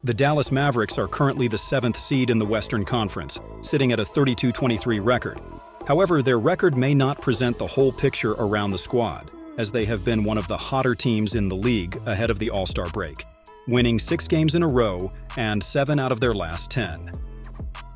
The Dallas Mavericks are currently the 7th seed in the Western Conference, sitting at a 32-23 record. However, their record may not present the whole picture around the squad, as they have been one of the hotter teams in the league ahead of the All-Star break, winning 6 games in a row and 7 out of their last 10.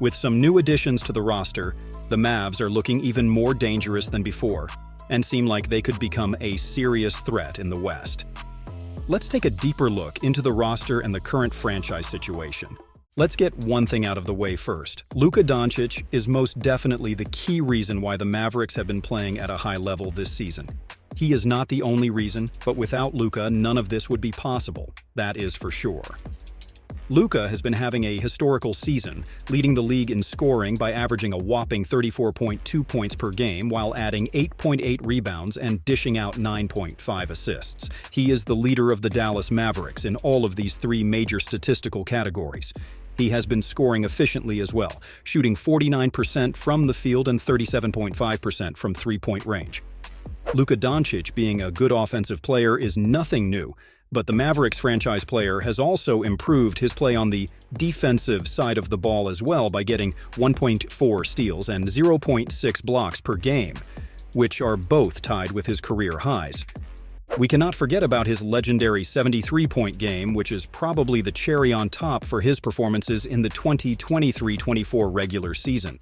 With some new additions to the roster, the Mavs are looking even more dangerous than before and seem like they could become a serious threat in the West. Let's take a deeper look into the roster and the current franchise situation. Let's get one thing out of the way first. Luka Doncic is most definitely the key reason why the Mavericks have been playing at a high level this season. He is not the only reason, but without Luka, none of this would be possible. That is for sure. Luka has been having a historical season, leading the league in scoring by averaging a whopping 34.2 points per game while adding 8.8 rebounds and dishing out 9.5 assists. He is the leader of the Dallas Mavericks in all of these 3 major statistical categories. He has been scoring efficiently as well, shooting 49% from the field and 37.5% from three-point range. Luka Doncic being a good offensive player is nothing new, but the Mavericks franchise player has also improved his play on the defensive side of the ball as well by getting 1.4 steals and 0.6 blocks per game, which are both tied with his career highs. We cannot forget about his legendary 73-point game, which is probably the cherry on top for his performances in the 2023-24 regular season.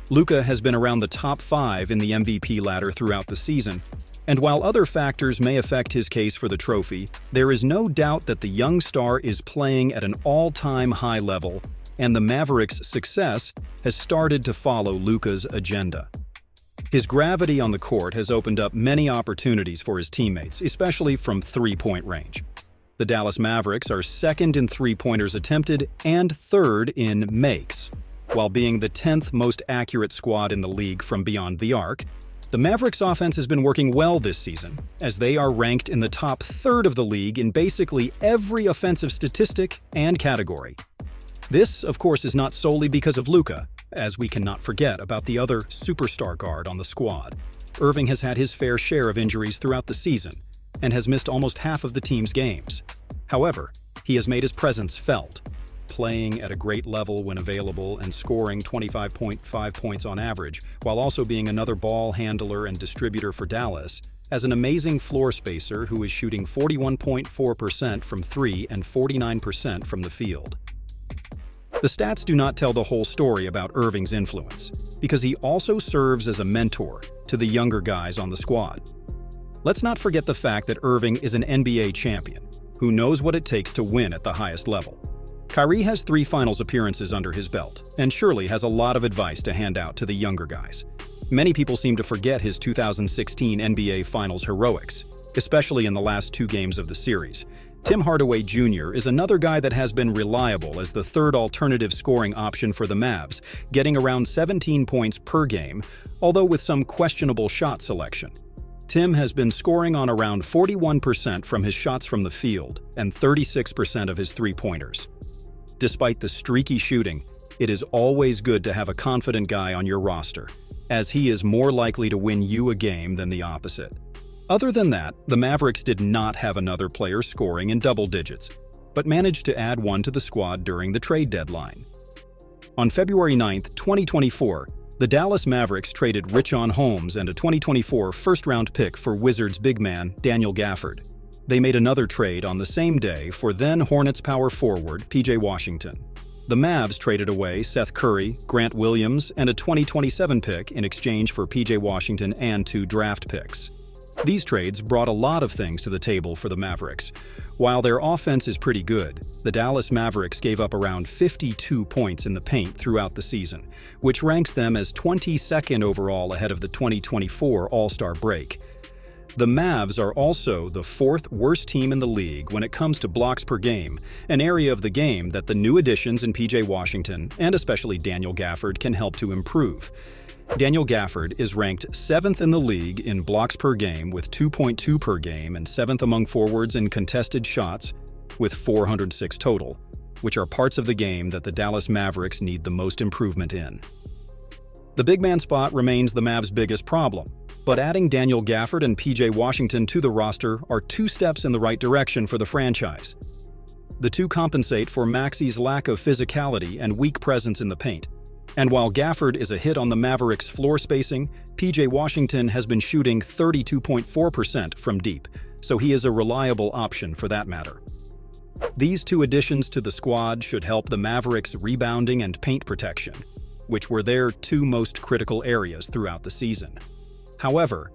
Luka has been around the top 5 in the MVP ladder throughout the season, and while other factors may affect his case for the trophy, there is no doubt that the young star is playing at an all-time high level, and the Mavericks' success has started to follow Luka's agenda. His gravity on the court has opened up many opportunities for his teammates, especially from three-point range. The Dallas Mavericks are 2nd in three-pointers attempted and 3rd in makes. While being the 10th most accurate squad in the league from beyond the arc, the Mavericks offense has been working well this season, as they are ranked in the top 3rd of the league in basically every offensive statistic and category. This, of course, is not solely because of Luka, as we cannot forget about the other superstar guard on the squad. Irving has had his fair share of injuries throughout the season and has missed almost half of the team's games. However, he has made his presence felt, playing at a great level when available and scoring 25.5 points on average, while also being another ball handler and distributor for Dallas, as an amazing floor spacer who is shooting 41.4% from 3 and 49% from the field. The stats do not tell the whole story about Irving's influence, because he also serves as a mentor to the younger guys on the squad. Let's not forget the fact that Irving is an NBA champion, who knows what it takes to win at the highest level. Kyrie has 3 finals appearances under his belt, and surely has a lot of advice to hand out to the younger guys. Many people seem to forget his 2016 NBA Finals heroics, especially in the last 2 games of the series. Tim Hardaway Jr. is another guy that has been reliable as the 3rd alternative scoring option for the Mavs, getting around 17 points per game, although with some questionable shot selection. Tim has been scoring on around 41% from his shots from the field and 36% of his three-pointers. Despite the streaky shooting, it is always good to have a confident guy on your roster, as he is more likely to win you a game than the opposite. Other than that, the Mavericks did not have another player scoring in double digits, but managed to add one to the squad during the trade deadline. On February 9, 2024, the Dallas Mavericks traded Richaun Holmes and a 2024 first-round pick for Wizards big man Daniel Gafford. They made another trade on the same day for then Hornets power forward PJ Washington. The Mavs traded away Seth Curry, Grant Williams, and a 2027 pick in exchange for PJ Washington and 2 draft picks. These trades brought a lot of things to the table for the Mavericks. While their offense is pretty good, the Dallas Mavericks gave up around 52 points in the paint throughout the season, which ranks them as 22nd overall ahead of the 2024 All-Star break. The Mavs are also the 4th worst team in the league when it comes to blocks per game, an area of the game that the new additions in PJ Washington and especially Daniel Gafford can help to improve. Daniel Gafford is ranked 7th in the league in blocks per game with 2.2 per game and 7th among forwards in contested shots with 406 total, which are parts of the game that the Dallas Mavericks need the most improvement in. The big man spot remains the Mavs' biggest problem, but adding Daniel Gafford and PJ Washington to the roster are 2 steps in the right direction for the franchise. The two compensate for Maxi's lack of physicality and weak presence in the paint. And while Gafford is a hit on the Mavericks' floor spacing, PJ Washington has been shooting 32.4% from deep, so he is a reliable option for that matter. These two additions to the squad should help the Mavericks' rebounding and paint protection, which were their two most critical areas throughout the season. However,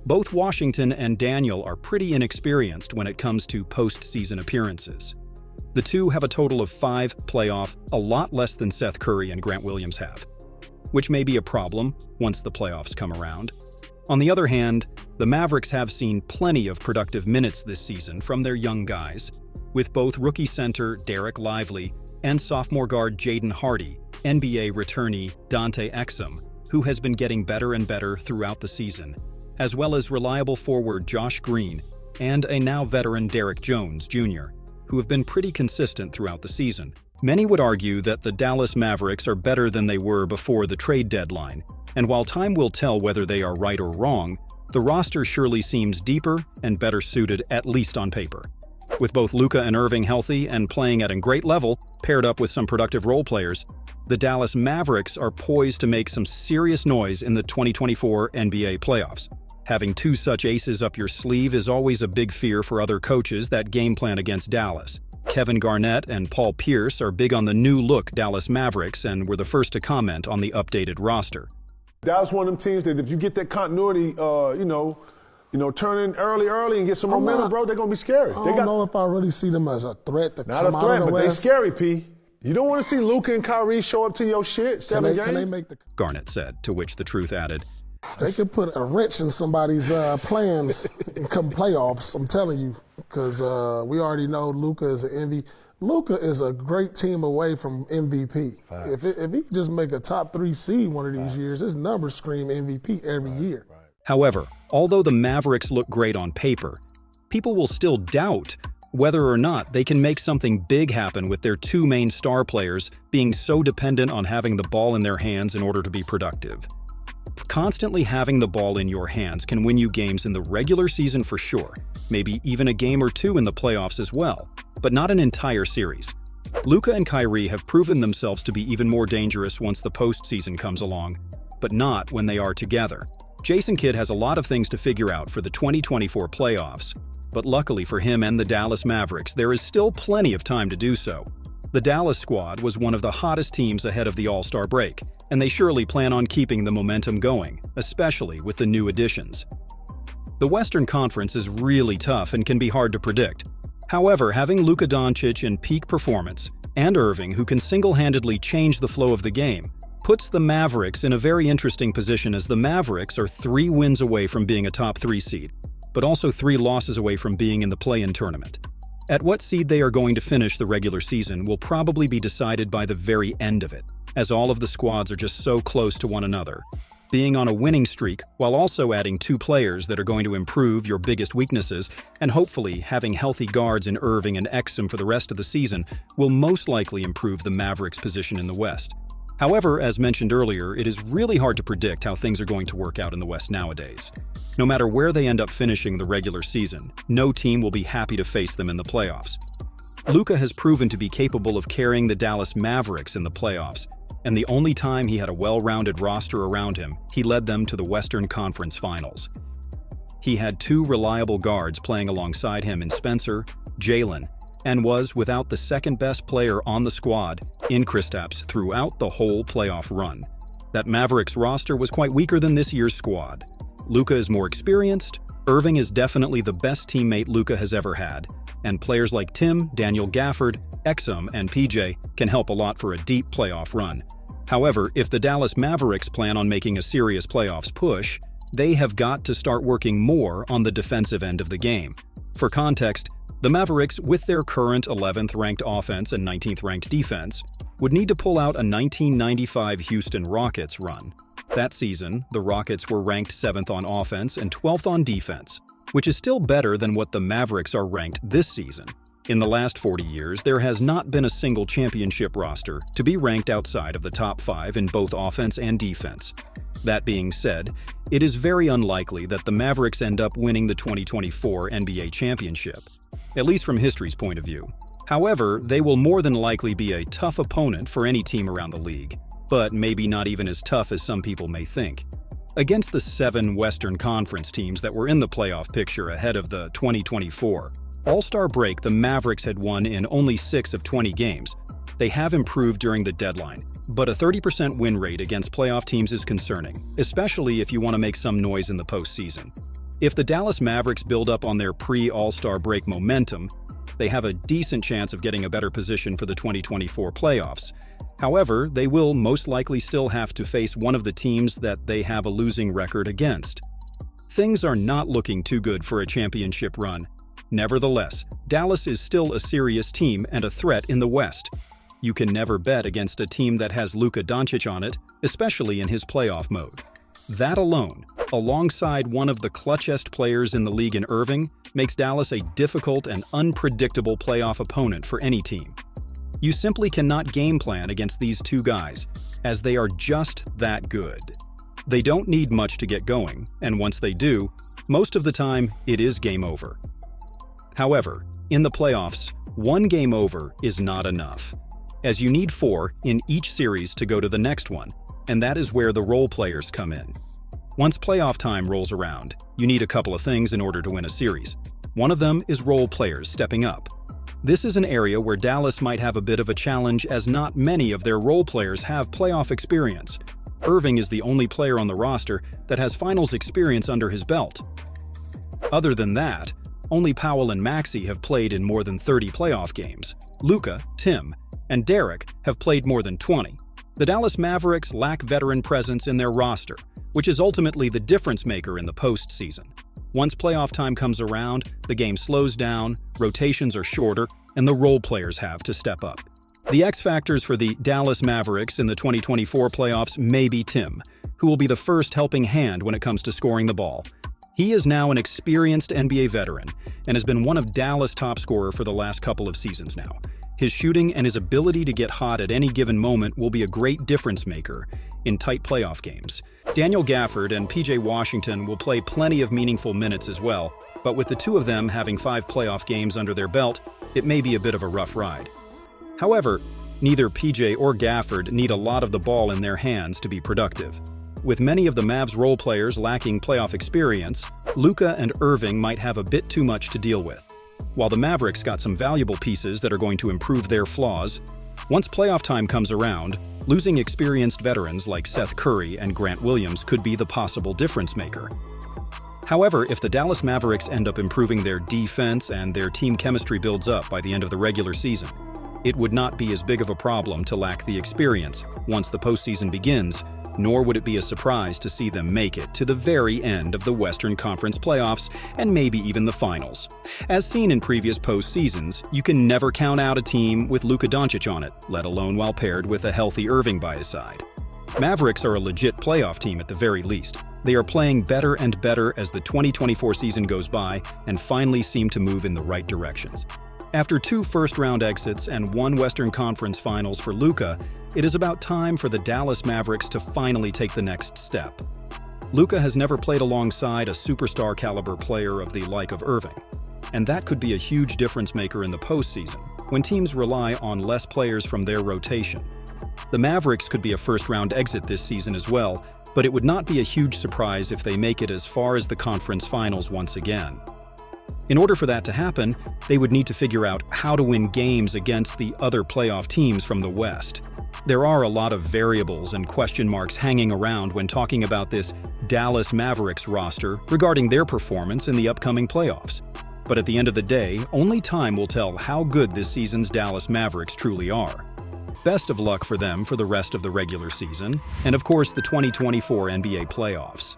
both Washington and Daniel are pretty inexperienced when it comes to postseason appearances. The two have a total of 5 playoff, a lot less than Seth Curry and Grant Williams have, which may be a problem once the playoffs come around. On the other hand, the Mavericks have seen plenty of productive minutes this season from their young guys, with both rookie center Derek Lively and sophomore guard Jaden Hardy, NBA returnee Dante Exum, who has been getting better and better throughout the season, as well as reliable forward Josh Green and a now veteran Derek Jones Jr., who have been pretty consistent throughout the season. Many would argue that the Dallas Mavericks are better than they were before the trade deadline, and while time will tell whether they are right or wrong, the roster surely seems deeper and better suited, at least on paper. With both Luka and Irving healthy and playing at a great level, paired up with some productive role players, the Dallas Mavericks are poised to make some serious noise in the 2024 NBA playoffs. Having two such aces up your sleeve is always a big fear for other coaches that game plan against Dallas. Kevin Garnett and Paul Pierce are big on the new-look Dallas Mavericks and were the first to comment on the updated roster. Dallas one of them teams that if you get that continuity, turn in early and get some momentum, bro, they're going to be scary. I don't know if I really see them as a threat to Not come a threat, out of the but West. they scary, P. You don't want to see Luka and Kyrie show up to your shit, Can they make the? Garnett said, to which the truth added, They could put a wrench in somebody's plans and come playoffs, I'm telling you, because we already know Luka is an MVP. Luka is a great team away from MVP. If he just make a top 3 seed one of these years, his numbers scream MVP every year. However, although the Mavericks look great on paper, people will still doubt whether or not they can make something big happen with their two main star players being so dependent on having the ball in their hands in order to be productive. Constantly having the ball in your hands can win you games in the regular season for sure, maybe even a game or two in the playoffs as well, but not an entire series. Luka and Kyrie have proven themselves to be even more dangerous once the postseason comes along, but not when they are together. Jason Kidd has a lot of things to figure out for the 2024 playoffs, but luckily for him and the Dallas Mavericks, there is still plenty of time to do so. The Dallas squad was one of the hottest teams ahead of the All-Star break, and they surely plan on keeping the momentum going, especially with the new additions. The Western Conference is really tough and can be hard to predict. However, having Luka Doncic in peak performance and Irving, who can single-handedly change the flow of the game, puts the Mavericks in a very interesting position, as the Mavericks are 3 wins away from being a top 3 seed, but also 3 losses away from being in the play-in tournament. At what seed they are going to finish the regular season will probably be decided by the very end of it, as all of the squads are just so close to one another. Being on a winning streak while also adding 2 players that are going to improve your biggest weaknesses, and hopefully having healthy guards in Irving and Exum for the rest of the season, will most likely improve the Mavericks' position in the West. However, as mentioned earlier, it is really hard to predict how things are going to work out in the West nowadays. No matter where they end up finishing the regular season, no team will be happy to face them in the playoffs. Luka has proven to be capable of carrying the Dallas Mavericks in the playoffs, and the only time he had a well-rounded roster around him, he led them to the Western Conference Finals. He had 2 reliable guards playing alongside him in Spencer, Jalen, and was, without the second-best player on the squad, in Kristaps throughout the whole playoff run. That Mavericks roster was quite weaker than this year's squad. Luka is more experienced, Irving is definitely the best teammate Luka has ever had, and players like Tim, Daniel Gafford, Exum, and PJ can help a lot for a deep playoff run. However, if the Dallas Mavericks plan on making a serious playoffs push, they have got to start working more on the defensive end of the game. For context, the Mavericks, with their current 11th ranked offense and 19th ranked defense, would need to pull out a 1995 Houston Rockets run. That season, the Rockets were ranked 7th on offense and 12th on defense, which is still better than what the Mavericks are ranked this season. In the last 40 years, there has not been a single championship roster to be ranked outside of the top 5 in both offense and defense. That being said, it is very unlikely that the Mavericks end up winning the 2024 NBA championship, at least from history's point of view. However, they will more than likely be a tough opponent for any team around the league, but maybe not even as tough as some people may think. Against the 7 Western Conference teams that were in the playoff picture ahead of the 2024 All-Star break, the Mavericks had won in only 6 of 20 games. They have improved during the deadline, but a 30% win rate against playoff teams is concerning, especially if you want to make some noise in the postseason. If the Dallas Mavericks build up on their pre-All-Star break momentum, they have a decent chance of getting a better position for the 2024 playoffs. However, they will most likely still have to face one of the teams that they have a losing record against. Things are not looking too good for a championship run. Nevertheless, Dallas is still a serious team and a threat in the West. You can never bet against a team that has Luka Doncic on it, especially in his playoff mode. That alone, alongside one of the clutchest players in the league in Irving, makes Dallas a difficult and unpredictable playoff opponent for any team. You simply cannot game plan against these two guys, as they are just that good. They don't need much to get going, and once they do, most of the time, it is game over. However, in the playoffs, one game over is not enough, as you need 4 in each series to go to the next one, and that is where the role players come in. Once playoff time rolls around, you need a couple of things in order to win a series. One of them is role players stepping up. This is an area where Dallas might have a bit of a challenge, as not many of their role players have playoff experience. Irving is the only player on the roster that has finals experience under his belt. Other than that, only Powell and Maxey have played in more than 30 playoff games. Luka, Tim, and Derek have played more than 20. The Dallas Mavericks lack veteran presence in their roster, which is ultimately the difference maker in the postseason. Once playoff time comes around, the game slows down, rotations are shorter, and the role players have to step up. The X factors for the Dallas Mavericks in the 2024 playoffs may be Tim, who will be the first helping hand when it comes to scoring the ball. He is now an experienced NBA veteran and has been one of Dallas' top scorer for the last couple of seasons now. His shooting and his ability to get hot at any given moment will be a great difference maker in tight playoff games. Daniel Gafford and PJ Washington will play plenty of meaningful minutes as well, but with the two of them having 5 playoff games under their belt, it may be a bit of a rough ride. However, neither PJ or Gafford need a lot of the ball in their hands to be productive. With many of the Mavs role players lacking playoff experience, Luka and Irving might have a bit too much to deal with. While the Mavericks got some valuable pieces that are going to improve their flaws, once playoff time comes around, losing experienced veterans like Seth Curry and Grant Williams could be the possible difference maker. However, if the Dallas Mavericks end up improving their defense and their team chemistry builds up by the end of the regular season, it would not be as big of a problem to lack the experience once the postseason begins, nor would it be a surprise to see them make it to the very end of the Western Conference playoffs and maybe even the finals. As seen in previous postseasons, you can never count out a team with Luka Doncic on it, let alone while paired with a healthy Irving by his side. Mavericks are a legit playoff team at the very least. They are playing better and better as the 2024 season goes by and finally seem to move in the right directions. After 2 first-round exits and 1 Western Conference Finals for Luka, it is about time for the Dallas Mavericks to finally take the next step. Luka has never played alongside a superstar-caliber player of the like of Irving, and that could be a huge difference maker in the postseason, when teams rely on less players from their rotation. The Mavericks could be a first-round exit this season as well, but it would not be a huge surprise if they make it as far as the conference finals once again. In order for that to happen, they would need to figure out how to win games against the other playoff teams from the West. There are a lot of variables and question marks hanging around when talking about this Dallas Mavericks roster regarding their performance in the upcoming playoffs. But at the end of the day, only time will tell how good this season's Dallas Mavericks truly are. Best of luck for them for the rest of the regular season, and of course the 2024 NBA playoffs.